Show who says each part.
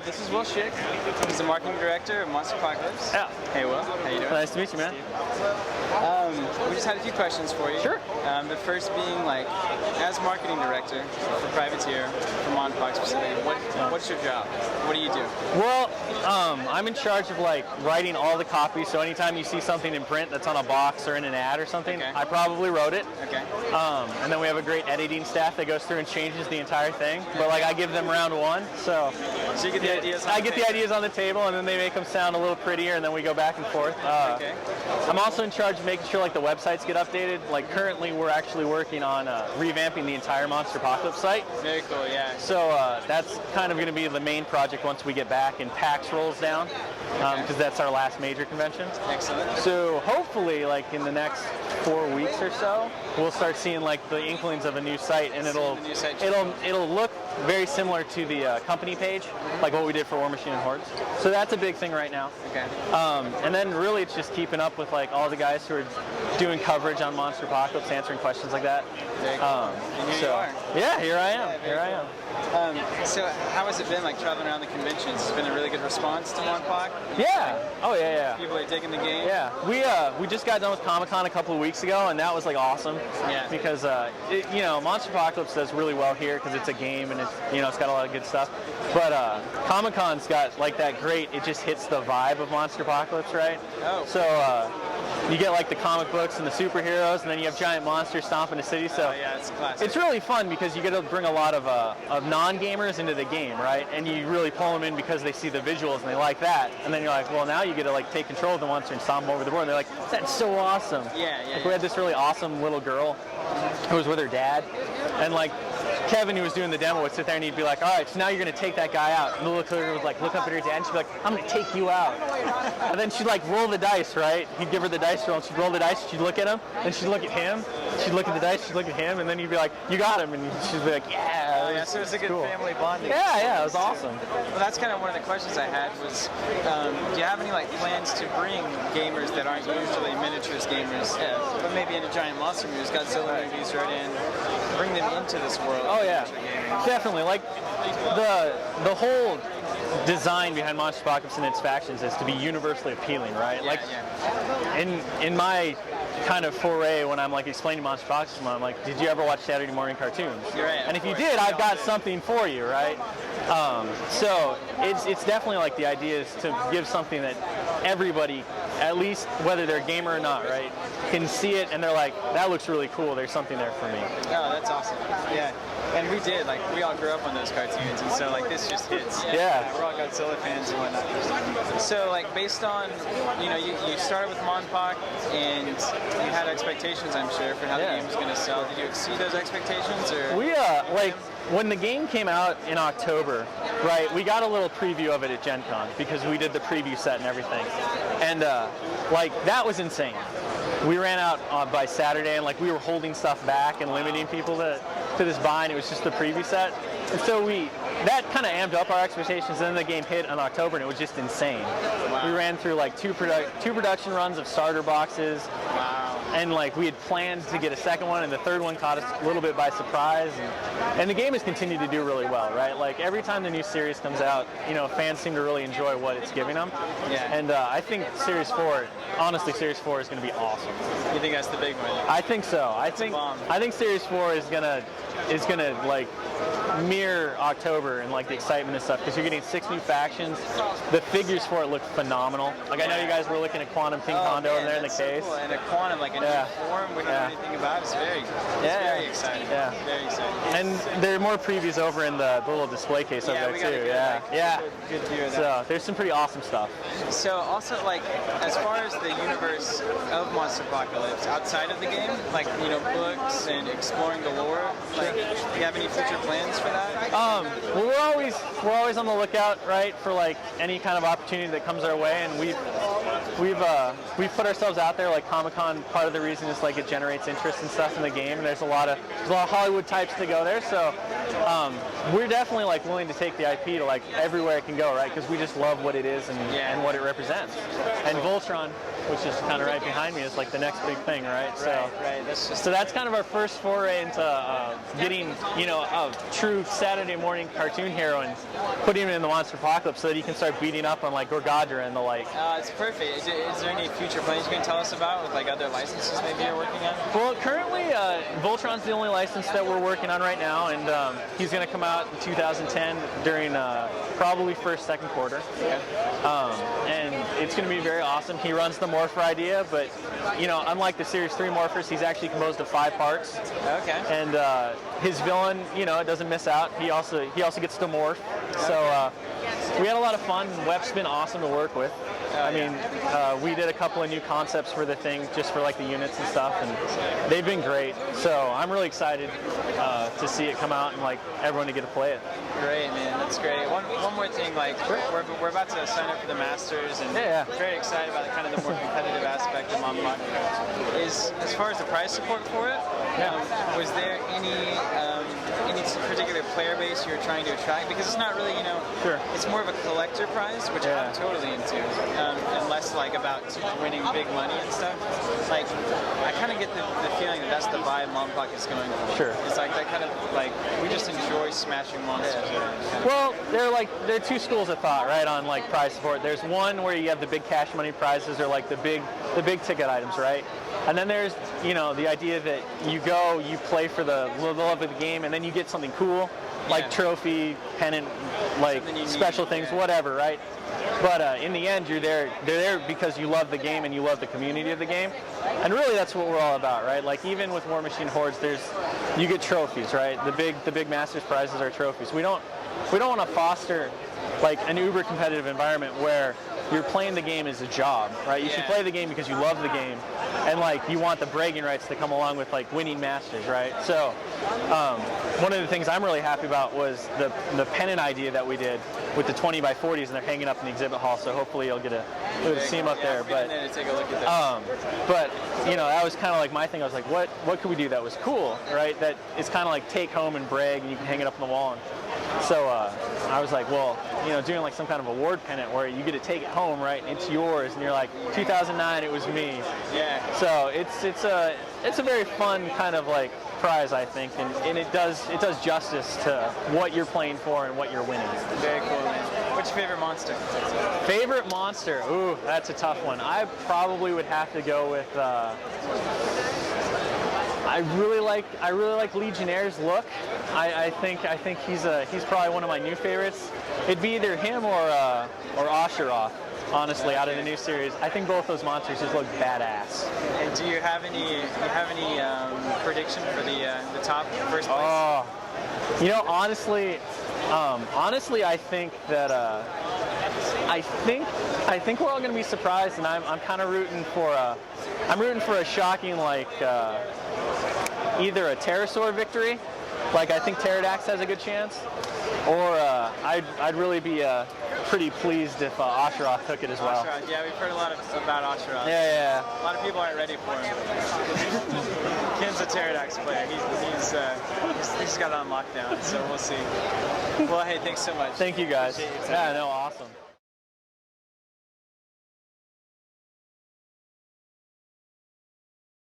Speaker 1: This is Will Schick. He's the marketing director of Monsterpocalypse.
Speaker 2: Yeah.
Speaker 1: Hey, Will. How you doing?
Speaker 2: Nice to meet you, man.
Speaker 1: We just had a few questions for you.
Speaker 2: Sure.
Speaker 1: The first being, like, as marketing director for Privateer, for Monsterpocalypse specifically, what's your job? What do you do?
Speaker 2: Well, I'm in charge of like writing all the copy. So anytime you see something in print that's on a box or in an ad or something,
Speaker 1: Okay.
Speaker 2: I probably wrote it.
Speaker 1: Okay.
Speaker 2: And then we have a great editing staff that goes through and changes the entire thing. But like I give them round one, so
Speaker 1: you get the ideas.
Speaker 2: I get the ideas on the table, and then they make them sound a little prettier, and then we go back and forth.
Speaker 1: Okay.
Speaker 2: I'm also in charge of making sure like the websites get updated. Like currently, we're actually working on revamping the entire Monsterpocalypse site.
Speaker 1: Very cool. Yeah.
Speaker 2: So that's kind of going to be the main project once we get back and PAX rolls down, because that's our last major convention.
Speaker 1: Excellent.
Speaker 2: So hopefully, like in the next 4 weeks or so, we'll start seeing like the inklings of a new site, and it'll look very similar to the company page, like what we did for War Machine and Hordes. So that's a big thing right now.
Speaker 1: Okay.
Speaker 2: And then really it's just keeping up with like all the guys who are doing coverage on Monsterpocalypse, answering questions like that.
Speaker 1: Very cool. And here you are.
Speaker 2: Yeah, here I am.
Speaker 1: Yeah,
Speaker 2: here I am.
Speaker 1: So how has it been, like, traveling around the conventions? It's been a really good response to Monpoc?
Speaker 2: Yeah. Oh yeah, yeah.
Speaker 1: People are digging the game?
Speaker 2: Yeah. We just got done with Comic-Con a couple of weeks ago, and that was like awesome.
Speaker 1: Yeah.
Speaker 2: Because Monsterpocalypse does really well here because it's a game and it's got a lot of good stuff. But Comic-Con's got like that great. It just hits the vibe of Monsterpocalypse, right?
Speaker 1: Oh.
Speaker 2: So you get like the comic books and the superheroes, and then you have giant monsters stomping the city. So
Speaker 1: yeah, it's classic.
Speaker 2: It's really fun because you get to bring a lot of non-gamers into the game, right? And you really pull them in because they see the visuals and they like that. And then you're like, well, now you get to like take control of the monster and stomp them over the board. And they're like, that's so awesome.
Speaker 1: Yeah.
Speaker 2: Like, we had this really awesome little girl who was with her dad, and like Kevin, who was doing the demo, would sit there and he'd be like, all right, so now you're going to take that guy out. And the little girl would like look up at her dad and she'd be like, I'm going to take you out. And then she'd like roll the dice, right? He'd give her the dice roll and she'd roll the dice, she'd look at him, then she'd look at him, she'd look at the dice, she'd look at him, and then he'd be like, you got him. And she'd be like, yeah.
Speaker 1: Yeah, so it's a good
Speaker 2: cool.
Speaker 1: family bonding.
Speaker 2: Yeah, it was awesome.
Speaker 1: Well, that's kind of one of the questions I had was, do you have any like plans to bring gamers that aren't usually miniatures gamers, but maybe into giant monster movies, Godzilla movies right in, bring them into this world?
Speaker 2: Oh yeah, definitely. Like the whole design behind Monsterpocalypse and its factions is to be universally appealing, right? In my kind of foray when I'm like explaining Monsterpocalypse, I'm like, did you ever watch Saturday morning cartoons?
Speaker 1: Right,
Speaker 2: and if you did, I've got something for you, right? So it's definitely like the idea is to give something that everybody, at least whether they're a gamer or not, right, can see it and they're like, that looks really cool. There's something there for me.
Speaker 1: Oh, that's awesome. Yeah. And we did, like, we all grew up on those cartoons, and so, like, this just hits.
Speaker 2: Yeah.
Speaker 1: We're all Godzilla fans and whatnot. So, like, based on, you started with Monpoc, and you had expectations, I'm sure, for how the game was going to sell. Did you exceed those expectations, or?
Speaker 2: We, when the game came out in October, right, we got a little preview of it at GenCon, because we did the preview set and everything. And, that was insane. We ran out by Saturday, and like we were holding stuff back and limiting people to this buy, and it was just the preview set. And so that kind of amped up our expectations. And then the game hit in October, and it was just insane. Wow. We ran through like two production runs of starter boxes.
Speaker 1: Wow.
Speaker 2: And like we had planned to get a second one, and the third one caught us a little bit by surprise. And the game has continued to do really well, right? Like every time the new series comes out, fans seem to really enjoy what it's giving them.
Speaker 1: Yeah.
Speaker 2: And I think Series 4, honestly, Series 4 is going to be awesome.
Speaker 1: You think that's the big one?
Speaker 2: I think so. I think Series 4 is gonna like mirror October and like the excitement and stuff, because you're getting 6 new factions. The figures for it look phenomenal. Like I know you guys were looking at Quantum King Kondo over there in the case.
Speaker 1: Cool. And a Quantum, like a new form we don't know anything about. It's very exciting.
Speaker 2: Yeah.
Speaker 1: Very exciting.
Speaker 2: And there are more previews over in the little display case over there too.
Speaker 1: Good view of that.
Speaker 2: So there's some pretty awesome stuff.
Speaker 1: So also, like, as far as the universe of Monsterpocalypse outside of the game, like, books and exploring the lore, like, do you have any future plans for that?
Speaker 2: Well, we're always on the lookout, right, for like any kind of opportunity that comes our way, and we've put ourselves out there. Like Comic-Con, part of the reason is like it generates interest and stuff in the game, and there's a lot of Hollywood types to go there. So we're definitely like willing to take the IP to like everywhere it can go, right? Because we just love what it is and what it represents. And Voltron, which is kind of right behind me, is like the next big thing, right?
Speaker 1: Right.
Speaker 2: So that's kind of our first foray into getting, a true Saturday morning cartoon hero and putting him in the Monsterpocalypse so that he can start beating up on like Gorgadra and the like.
Speaker 1: It's perfect. Is there any future plans you can tell us about with like other licenses maybe you're working on?
Speaker 2: Well, currently Voltron's the only license that we're working on right now, and he's going to come out in 2010 during probably second quarter.
Speaker 1: Okay.
Speaker 2: And it's going to be very awesome. He runs the Morpher idea, but unlike the Series 3 Morphers, he's actually composed of 5 parts.
Speaker 1: Okay.
Speaker 2: And his villain, doesn't miss out. He also gets to morph. So we had a lot of fun. Web's been awesome to work with. We did a couple of new concepts for the thing, just for like the units and stuff, and they've been great. So I'm really excited to see it come out and like everyone to get to play it.
Speaker 1: Great, man. That's great. One more thing, like we're about to sign up for the Masters, and very excited about kind of the more competitive aspect of Monsterpocalypse. Is as far as the prize support for it, was there any particular player base you were trying to attract? Because it's not really, it's more of a collector prize, which I'm totally into, and less like about winning big money and stuff. Like, I kind of get the feeling that that's the vibe Monsterpocalypse is going for.
Speaker 2: Sure.
Speaker 1: It's like that kind of like we just enjoy smashing monsters.
Speaker 2: Well, there are two schools of thought, right, on like prize support. There's one where you have the big cash money prizes, or like the big ticket items, right? And then there's the idea that you go, you play for the love of the game, and then you get something cool, like trophy, pennant, like special things, whatever, right? But in the end, they're there because you love the game and you love the community of the game, and really that's what we're all about, right? Like even with War Machine Hordes, you get trophies, right? The big Masters prizes are trophies. We don't want to foster like an uber competitive environment where you're playing the game as a job, right? You should play the game because you love the game, and like you want the bragging rights to come along with like winning Masters, right? So one of the things I'm really happy about was the pennant idea that we did with the 20 by 40s, and they're hanging up in the exhibit hall. So hopefully you'll get to see them up there. But
Speaker 1: to take a look at that.
Speaker 2: But that was kind of like my thing. I was like, what could we do that was cool, right? That it's kind of like take home and brag, and you can hang it up on the wall. And so I was like, well, doing like some kind of award pennant where you get to take it home, right? And it's yours, and you're like, 2009, it was me.
Speaker 1: Yeah.
Speaker 2: So it's a very fun kind of like prize, I think, and it does justice to what you're playing for and what you're winning.
Speaker 1: Very cool, man. What's your favorite monster?
Speaker 2: Favorite monster? Ooh, that's a tough one. I probably would have to go with. I really like Legionnaire's look. I think he's probably one of my new favorites. It'd be either him or Asheroth, honestly, out of the new series. I think both those monsters just look badass.
Speaker 1: And do you have any prediction for the top first place?
Speaker 2: Oh, honestly, I think that I think we're all going to be surprised, and I'm kind of rooting for a shocking like either a Pterosaur victory, like I think Pterodax has a good chance, or I'd really be pretty pleased if Asheroth took it as well.
Speaker 1: Asheroth, yeah, we've heard a lot about Asheroth.
Speaker 2: Yeah.
Speaker 1: A lot of people aren't ready for him. Ken's a Pterodax player. He's got it on lockdown, so we'll see. Well, hey, thanks so much.
Speaker 2: Thank you guys. Yeah, no, awesome.